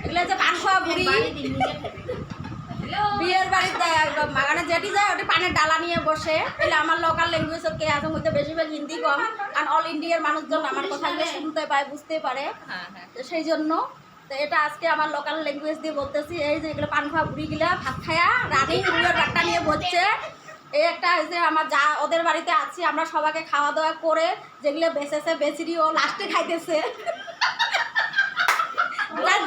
এগুলো যে পান খাওয়া বুড়ি বিয়ের বাড়িতে মানে যেটি যায় ওটি পানের ডালা নিয়ে বসে। তাহলে আমার লোকাল ল্যাঙ্গুয়েজ কে আছে হয়তো বেশিরভাগ হিন্দি কম, কারণ অল ইন্ডিয়ার মানুষজন আমার কথাগুলো শুনতে পায়, বুঝতে পারে। তো সেই জন্য তো এটা আজকে আমার লোকাল ল্যাঙ্গুয়েজ দিয়ে বলতেছি। এই যে এগুলো পান খাওয়া বুড়িগুলা ভাত খায়া রানিং বুড়ির ডাক্তার নিয়ে বসছে। এই একটা যে আমার যা ওদের বাড়িতে আছি, আমরা সবাইকে খাওয়া দাওয়া করে যেগুলো বেঁচেছে বেচিরি ও লাস্টে খাইতেছে।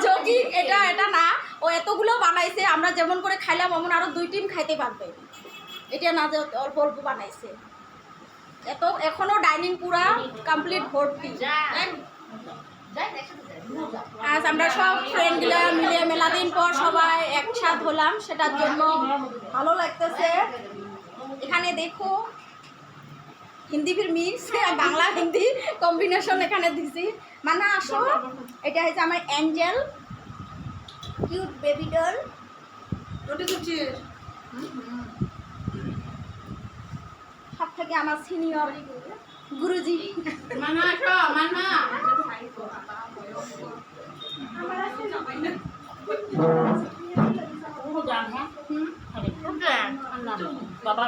যোগী এটা এটা না, ও এতগুলো বানাইছে, আমরা যেমন করে খাইলাম অমন আরো 2 টিম খাইতে পারবে। এটা না যে অল্প অল্প বানাইছে, এত এখনো ডাইনিং পুরা কমপ্লিট ভর্তি। আজ আমরা সব ফ্রেন্ডগুলো মিলে মেলাদিন পর সবাই একসাথ হলাম, সেটার জন্য ভালো লাগতেছে। এখানে দেখো হিন্দি ফির মিক্স বাংলা হিন্দি কম্বিনেশন এখানে দিছি। মানে আসো, এটা হচ্ছে আমার অ্যাঞ্জেল কিউট বেবি ডল। সব থেকে আমার সিনিয়র গুরুজি। মানা আসো, মানা বাবা